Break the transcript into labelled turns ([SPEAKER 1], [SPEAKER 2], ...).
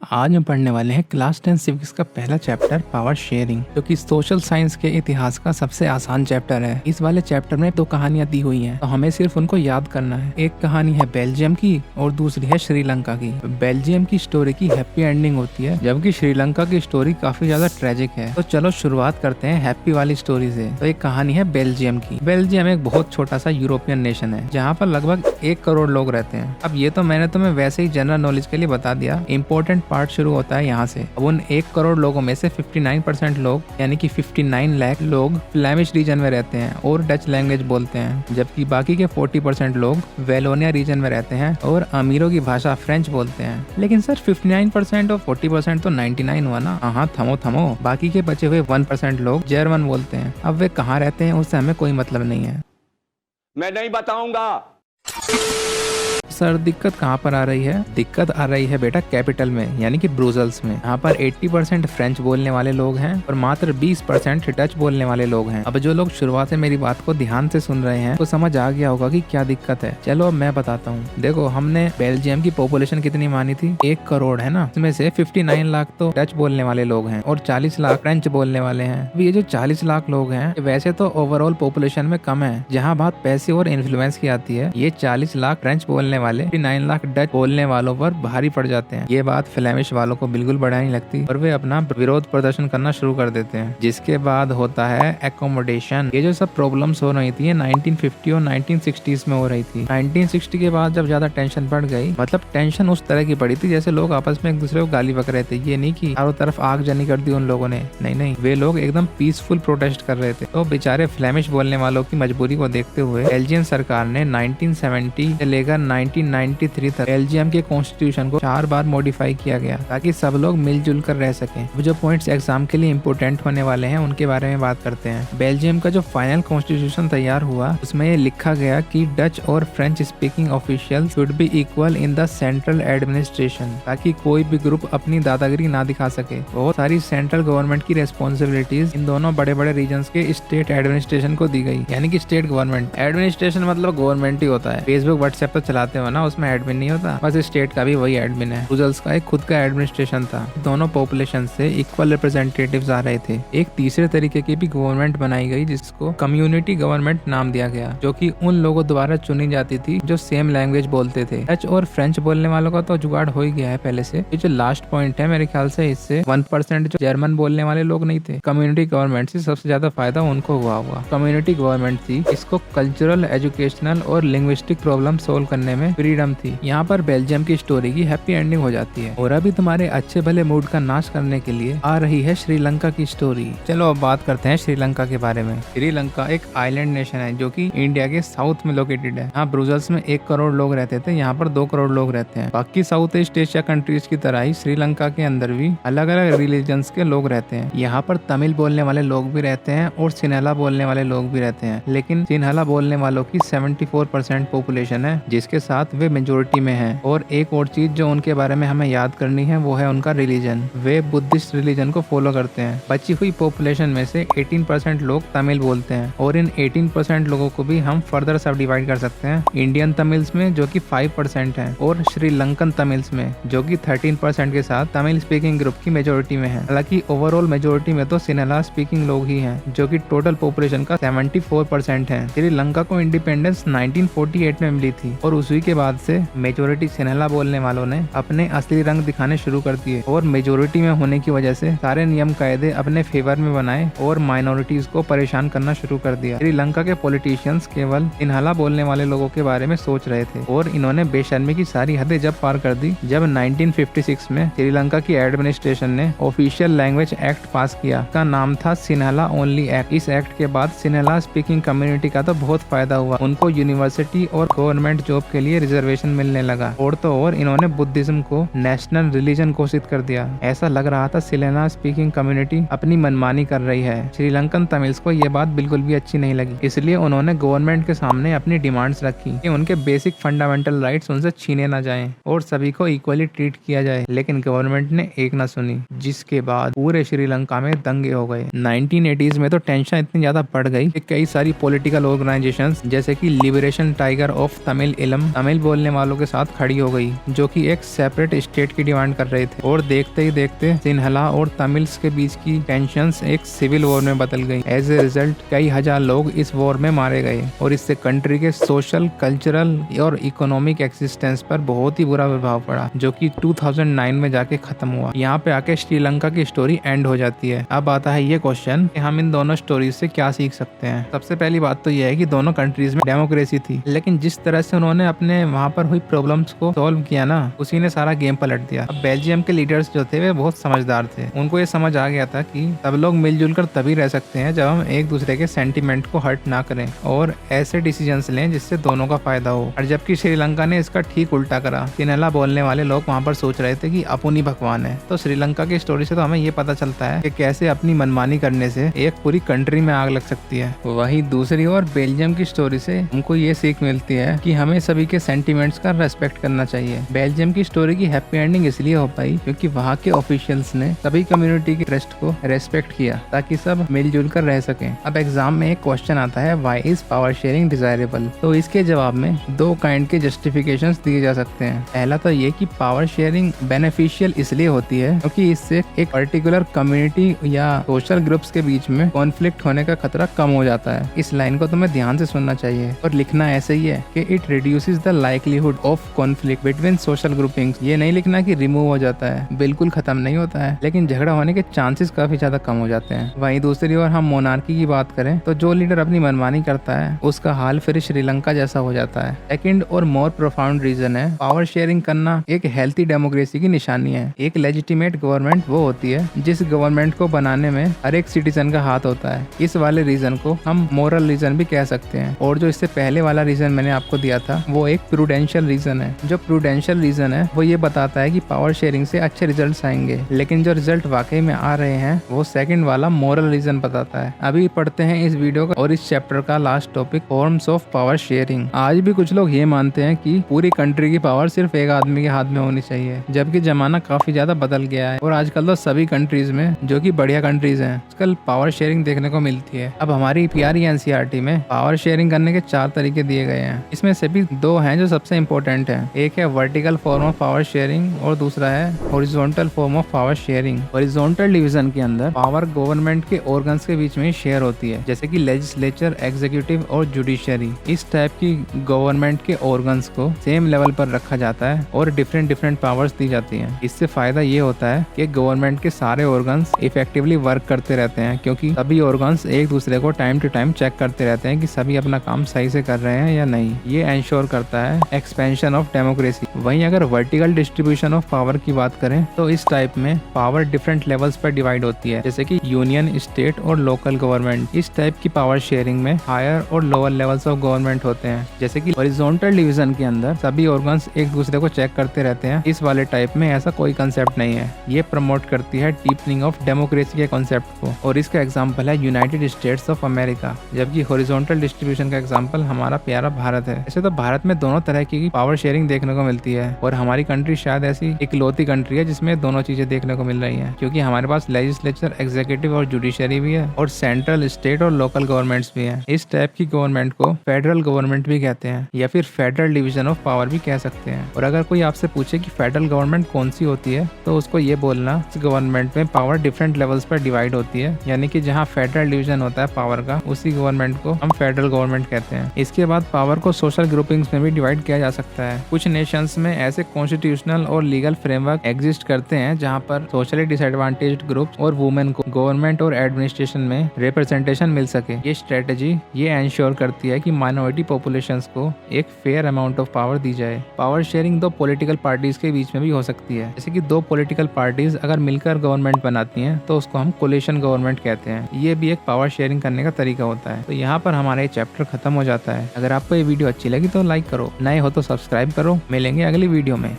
[SPEAKER 1] आज हम पढ़ने वाले हैं क्लास 10 सिविक्स का पहला चैप्टर पावर शेयरिंग, जो कि सोशल साइंस के इतिहास का सबसे आसान चैप्टर है। इस वाले चैप्टर में दो कहानियां दी हुई हैं, तो हमें सिर्फ उनको याद करना है। एक कहानी है बेल्जियम की और दूसरी है श्रीलंका की। बेल्जियम की स्टोरी की हैप्पी एंडिंग होती है, जबकि श्रीलंका की स्टोरी काफी ज्यादा ट्रेजिक है। तो चलो शुरुआत करते हैं हैप्पी वाली स्टोरी से। तो एक कहानी है बेल्जियम की। बेल्जियम एक बहुत छोटा सा यूरोपियन नेशन है, जहाँ पर लगभग 1 करोड़ लोग रहते हैं। अब ये तो मैंने तुम्हें वैसे ही जनरल नॉलेज के लिए बता दिया। इंपॉर्टेंट पार्ट शुरू होता है यहाँ से। अब उन 1 करोड़ लोगों में से 59% लोग यानी कि 59 लाख लोग फ्लेमिश रीजन में रहते हैं और डच लैंग्वेज बोलते हैं, जबकि बाकी के 40% लोग वेलोनिया रीजन में रहते हैं और अमीरों की भाषा फ्रेंच बोलते हैं। लेकिन सर 59% और 40% तो 99 हुआ ना। हाँ थमो, बाकी के बचे हुए 1% लोग जर्मन बोलते हैं। अब वे कहाँ रहते हैं उससे हमें कोई मतलब नहीं है।
[SPEAKER 2] मैं नहीं बताऊंगा।
[SPEAKER 1] सर दिक्कत कहाँ पर आ रही है? दिक्कत आ रही है बेटा कैपिटल में, यानी कि ब्रुसेल्स में। यहाँ पर 80% फ्रेंच बोलने वाले लोग हैं और मात्र 20% डच बोलने वाले लोग हैं। अब जो लोग शुरुआत से मेरी बात को ध्यान से सुन रहे हैं तो समझ आ गया होगा कि क्या दिक्कत है। चलो अब मैं बताता हूँ। देखो, हमने बेल्जियम की पॉपुलेशन कितनी मानी थी? 1 करोड़ है ना। इसमें से 59 लाख तो डच बोलने वाले लोग हैं और 40 लाख फ्रेंच बोलने वाले हैं। अब ये जो 40 लाख लोग हैं वैसे तो ओवरऑल पॉपुलेशन में कम है। जहाँ बात पैसे और इन्फ्लुएंस की आती है, ये 40 लाख फ्रेंच बोलने वाले 9 लाख डच बोलने वालों पर भारी पड़ जाते हैं। ये बात फ्लेमिश वालों को बिल्कुल बढ़िया नहीं लगती और वे अपना विरोध प्रदर्शन करना शुरू कर देते हैं। जिसके बाद होता है एकोमोडेशन। ये जो सब प्रॉब्लम्स हो रही थी 1950 और 1960s में हो रही थी। 1960 के बाद जब ज्यादा टेंशन बढ़ गई, मतलब टेंशन उस तरह की पड़ी थी जैसे लोग आपस में एक दूसरे को गाली बक रहे थे। ये नहीं कि चारों तरफ आग जनी कर दी उन लोगों ने, नहीं, वे लोग एकदम पीसफुल प्रोटेस्ट कर रहे थे। तो बेचारे फ्लेमिश बोलने वालों की मजबूरी को देखते हुए बेल्जियन सरकार ने 1970 से लेकर 1993 तक बेल्जियम के कॉन्स्टिट्यूशन को 4 बार मॉडिफाई किया गया ताकि सब लोग मिलजुल कर रह सकें। वो जो पॉइंट्स एग्जाम के लिए इम्पोर्टेंट होने वाले हैं उनके बारे में बात करते हैं। बेल्जियम का जो फाइनल कॉन्स्टिट्यूशन तैयार हुआ उसमें ये लिखा गया कि डच और French speaking official should be equal in the central administration, ताकि कोई भी ग्रुप अपनी दादागिरी ना दिखा सके। बहुत सारी सेंट्रल गवर्नमेंट की रेस्पॉन्सिबिलिटीज इन दोनों बड़े बड़े रीजन्स के स्टेट एडमिनिस्ट्रेशन को दी गई, यानी कि स्टेट गवर्नमेंट। एडमिनिस्ट्रेशन मतलब गवर्नमेंट ही होता है। फेसबुक व्हाट्सएप तो चलाते हो ना, उसमें एडमिन नहीं होता, बस स्टेट का भी वही एडमिन है। ब्रुसेल्स का एक खुद का एडमिनिस्ट्रेशन था। दोनों पॉपुलेशन से इक्वल रिप्रेजेंटेटिव्स आ रहे थे। एक तीसरे तरीके की भी गवर्नमेंट बनाई गई जिसको कम्युनिटी गवर्नमेंट नाम दिया गया, जो कि उन लोगों द्वारा चुनी जाती थी जो सेम लैंग्वेज बोलते थे। डच और फ्रेंच बोलने वालों का तो जुगाड़ हो ही गया है पहले से। ये जो लास्ट पॉइंट है मेरे ख्याल से इससे 1% जो जर्मन बोलने वाले लोग नहीं थे। कम्युनिटी गवर्नमेंट से सबसे ज्यादा फायदा उनको हुआ। कम्युनिटी गवर्नमेंट थी, इसको कल्चरल, एजुकेशनल और लिंग्विस्टिक प्रॉब्लम सोल्व करने में फ्रीडम थी। यहाँ पर बेल्जियम की स्टोरी की हैप्पी एंडिंग हो जाती है। और अभी तुम्हारे अच्छे भले मूड का नाश करने के लिए आ रही है श्रीलंका की स्टोरी। चलो अब बात करते हैं श्रीलंका के बारे में। श्रीलंका एक आइलैंड नेशन है जो कि इंडिया के साउथ में लोकेटेड है। यहाँ ब्रुसेल्स में 1 करोड़ लोग रहते थे, यहाँ पर 2 करोड़ लोग रहते हैं। बाकी साउथ ईस्ट एशिया कंट्रीज की तरह ही श्रीलंका के अंदर भी अलग अलग रिलीजन्स के लोग रहते हैं। यहाँ पर तमिल बोलने वाले लोग भी रहते हैं और सिन्हाला बोलने वाले लोग भी रहते हैं। लेकिन सिन्हाला बोलने वालों की 74% पॉपुलेशन है, जिसके साथ वे मेजोरिटी में है। और एक और चीज जो उनके बारे में हमें याद करनी है वो है उनका रिलीजन। वे बुद्धिस्ट रिलीजन को फॉलो करते हैं। बची हुई पॉपुलेशन में से 18% लोग तमिल बोलते हैं और इन 18% लोगों को भी हम फर्दर सब डिवाइड कर सकते हैं इंडियन तमिल्स में, जो कि 5% है, और श्रीलंकन तमिल्स में, जो कि 13% के साथ तमिल स्पीकिंग ग्रुप की मेजोरिटी में है। हालांकि ओवरऑल मेजोरिटी में तो सिन्हाला स्पीकिंग लोग ही हैं, जो कि टोटल पॉपुलेशन का 74% है। श्रीलंका को इंडिपेंडेंस 1948 में मिली थी और उसी के बाद से मेजोरिटी सिन्हाला बोलने वालों ने अपने असली रंग दिखाने शुरू कर दिए और मेजोरिटी में होने की वजह से सारे नियम कायदे अपने फेवर में बनाए और माइनॉरिटीज को परेशान करना शुरू कर दिया। श्रीलंका के पॉलिटिशियंस केवल सिन्हाला बोलने वाले लोगों के बारे में सोच रहे थे और इन्होंने बेशर्मी की सारी हदें जब पार कर दी जब 1956 में श्रीलंका की एडमिनिस्ट्रेशन ने ऑफिशियल लैंग्वेज एक्ट पास किया। का नाम था सिन्हाला ओनली एक्ट। इस एक्ट के बाद सिन्हाला स्पीकिंग कम्युनिटी का तो बहुत फायदा हुआ। उनको यूनिवर्सिटी और गवर्नमेंट जॉब के लिए रिजर्वेशन मिलने लगा और तो और इन्होंने बुद्धिज्म को नेशनल रिलीजन घोषित कर दिया। ऐसा लग रहा था सिन्हाला स्पीकिंग कम्युनिटी अपनी मनमानी कर रही है। श्रीलंकन तमिल्स को यह बात बिल्कुल भी अच्छी नहीं लगी, इसलिए उन्होंने गवर्नमेंट के सामने अपनी डिमांड्स रखी कि उनके बेसिक फंडामेंटल राइट्स उनसे छीने ना जाएं और सभी को इक्वली ट्रीट किया जाए। लेकिन गवर्नमेंट ने एक ना सुनी, जिसके बाद पूरे श्रीलंका में दंगे हो गए। 1980s में तो टेंशन इतनी ज्यादा बढ़ गई कि कई सारी पॉलिटिकल ऑर्गेनाइजेशंस जैसे कि liberation tiger of Tamil Tamil बोलने वालों के साथ खड़ी हो गई, जो कि एक सेपरेट स्टेट की डिमांड कर रहे थे। और देखते ही देखते सिन्हला और तमिल्स के बीच की टेंशंस एक सिविल वॉर में बदल गई। एज ए रिजल्ट कई हजार लोग इस वॉर में मारे गए और इससे कंट्री के सोशल, कल्चरल और इकोनॉमिक एक्सिस्टेंस पर बहुत ही बुरा प्रभाव पड़ा, जो कि 2009 में जाके खत्म हुआ। यहाँ पे आके श्रीलंका की स्टोरी एंड हो जाती है। अब आता है ये क्वेश्चन कि हम इन दोनों स्टोरीज से क्या सीख सकते हैं। सबसे पहली बात तो यह है कि दोनों कंट्रीज में डेमोक्रेसी थी, लेकिन जिस तरह से उन्होंने अपने वहाँ पर हुई प्रॉब्लम्स को सॉल्व किया ना, उसी ने सारा गेम पलट दिया। अब बेल्जियम के लीडर्स जो थे वे बहुत समझदार थे। उनको ये समझ आ गया था कि सब लोग मिलजुल कर तभी रह सकते हैं जब हम एक दूसरे के सेंटिमेंट को हर्ट ना करें और ऐसे डिसीजंस लें जिससे दोनों का फायदा हो। और जबकि श्रीलंका ने इसका ठीक उल्टा करा। सिन्हला बोलने वाले लोग वहाँ पर सोच रहे थे कि अपन ही भगवान है। तो श्रीलंका की स्टोरी से तो हमें ये पता चलता है कि कैसे अपनी मनमानी करने से एक पूरी कंट्री में आग लग सकती है। वहीं दूसरी ओर बेल्जियम की स्टोरी से हमको ये सीख मिलती है कि हमें सभी के सेंटिमेंट्स का रेस्पेक्ट करना चाहिए। बेल्जियम की स्टोरी की हैप्पी एंडिंग इसलिए हो पाई क्योंकि वहाँ के ऑफिशियल्स ने सभी कम्युनिटी के ट्रस्ट को रेस्पेक्ट किया ताकि सब मिलजुल कर रह सकें। अब एग्जाम में एक क्वेश्चन आता है, why is power sharing desirable? तो इसके जवाब में दो काइंड के जस्टिफिकेशंस दिए जा सकते हैं। पहला तो ये कि पावर शेयरिंग बेनिफिशियल इसलिए होती है क्योंकि इससे एक पर्टिकुलर कम्युनिटी या सोशल ग्रुप्स के बीच में कॉन्फ्लिक्ट होने का खतरा कम हो जाता है। इस लाइन को तुम्हें ध्यान से सुनना चाहिए और लिखना ऐसे ही है कि it reduces the likelihood of conflict between social groupings. ये नहीं लिखना कि रिमूव हो जाता है, बिल्कुल खत्म नहीं होता है, लेकिन झगड़ा होने के चांसेस काफी ज्यादा कम हो जाते हैं। वहीं दूसरी ओर हम मोनार्की की बात करें तो जो लीडर अपनी मनमानी करता है उसका हाल फिर श्रीलंका जैसा हो जाता है। सेकंड और मोर प्रोफाउंड रीजन है, पावर शेयरिंग करना एक हेल्थी डेमोक्रेसी की निशानी है। एक लेजिटिमेट गवर्नमेंट वो होती है जिस गवर्नमेंट को बनाने में हर एक सिटीजन का हाथ होता है। इस वाले रीजन को हम मोरल रीजन भी कह सकते हैं। और जो इससे पहले वाला रीजन मैंने आपको दिया था वो एक प्रूडेंशियल रीजन है। जो प्रूडेंशियल रीजन है वो ये बताता है कि पावर शेयरिंग से अच्छे रिजल्ट्स आएंगे, लेकिन जो रिजल्ट वाकई में आ रहे हैं वो सेकंड वाला मोरल रीजन बताता है। अभी पढ़ते हैं इस वीडियो का और इस चैप्टर का last topic, forms of power sharing. आज भी कुछ लोग ये मानते हैं कि पूरी कंट्री की पावर सिर्फ एक आदमी के हाथ में होनी चाहिए, जबकि जमाना काफी ज्यादा बदल गया है और आजकल तो सभी कंट्रीज में, जो कि बढ़िया कंट्रीज हैं, आजकल पावर शेयरिंग देखने को मिलती है। अब हमारी प्यारी एनसीईआरटी में पावर शेयरिंग करने के 4 तरीके दिए गए हैं। इसमें से भी 2 हैं जो सबसे इंपॉर्टेंट हैं। एक है vertical form of power sharing और दूसरा है horizontal form of power sharing. Horizontal division के अंदर पावर गवर्नमेंट के ऑर्गन्स के बीच में शेयर होती है, जैसे कि लेजिस्लेचर, एग्जीक्यूटिव और जुडिशरी। इस टाइप की गवर्नमेंट के ऑर्गन्स को सेम लेवल पर रखा जाता है और डिफरेंट पावर्स दी जाती हैं। इससे फायदा ये होता है कि गवर्नमेंट के सारे ऑर्गन्स इफेक्टिवली वर्क करते रहते हैं, क्योंकि सभी ऑर्गन्स एक दूसरे को टाइम टू टाइम चेक करते रहते हैं कि सभी अपना काम सही से कर रहे हैं या नहीं। ये एंश्योर करता है एक्सपेंशन ऑफ डेमोक्रेसी। वहीं अगर वर्टिकल डिस्ट्रीब्यूशन ऑफ पावर की बात करें तो इस टाइप में पावर डिफरेंट लेवल्स पर डिवाइड होती है, जैसे कि यूनियन, स्टेट और लोकल गवर्नमेंट। इस टाइप की पावर शेयरिंग में हायर और लोअर लेवल्स ऑफ गवर्नमेंट होते हैं। जैसे कि हॉरिजॉन्टल डिवीजन के अंदर सभी ऑर्गन्स एक दूसरे को चेक करते रहते हैं। इस वाले टाइप में ऐसा कोई कंसेप्ट नहीं है। ये प्रमोट करती है डीपनिंग ऑफ डेमोक्रेसी के कॉन्सेप्ट को, और इसका एग्जांपल है यूनाइटेड स्टेट्स ऑफ अमेरिका। जबकि हॉरिजॉन्टल डिस्ट्रीब्यूशन का एग्जांपल हमारा प्यारा भारत है। ऐसे तो भारत में दोनों तरह की पावर शेयरिंग देखने को मिलती है और हमारी कंट्री शायद ऐसी इकलौती कंट्री है जिसमें दोनों चीजें देखने को मिल रही है, क्योंकि हमारे पास लेजिस्लेचर, एग्जीक्यूटिव और जुडिशरी भी है और सेंट्रल, स्टेट और लोकल गवर्नमेंट्स भी हैं। इस टाइप की गवर्नमेंट को फेडरल गवर्नमेंट भी कहते हैं या फिर फेडरल डिवीजन ऑफ पावर भी कह सकते हैं। और अगर कोई आपसे पूछे कि फेडरल गवर्नमेंट कौन सी होती है तो उसको ये बोलना, इस गवर्नमेंट में पावर डिफरेंट लेवल्स पर डिवाइड होती है, यानी कि जहाँ फेडरल डिवीजन होता है पावर का, उसी गवर्नमेंट को हम फेडरल गवर्नमेंट कहते हैं। इसके बाद पावर को सोशल ग्रुपिंग्स में भी डिवाइड किया जा सकता है। कुछ नेशंस में ऐसे कॉन्स्टिट्यूशनल और लीगल फ्रेमवर्क एग्जिस्ट करते हैं जहाँ पर सोशली डिसएडवांटेज्ड ग्रुप्स और वुमेन को गवर्नमेंट और एडमिनिस्ट्रेशन में रिप्रेजेंटेशन मिल सके। ये स्ट्रेटेजी ये एंश्योर करती है कि माइनॉरिटी पॉपुलेशंस को एक फेयर अमाउंट ऑफ पावर दी जाए। पावर शेयरिंग 2 पॉलिटिकल पार्टीज के बीच में भी हो सकती है, जैसे कि 2 पॉलिटिकल पार्टीज अगर मिलकर गवर्नमेंट बनाती हैं तो उसको हम कोलिशन गवर्नमेंट कहते हैं। ये भी एक पावर शेयरिंग करने का तरीका होता है। तो यहाँ पर हमारा ये चैप्टर खत्म हो जाता है। अगर आपको ये वीडियो अच्छी लगी तो लाइक करो, नए हो तो सब्सक्राइब करो। मिलेंगे अगली वीडियो में।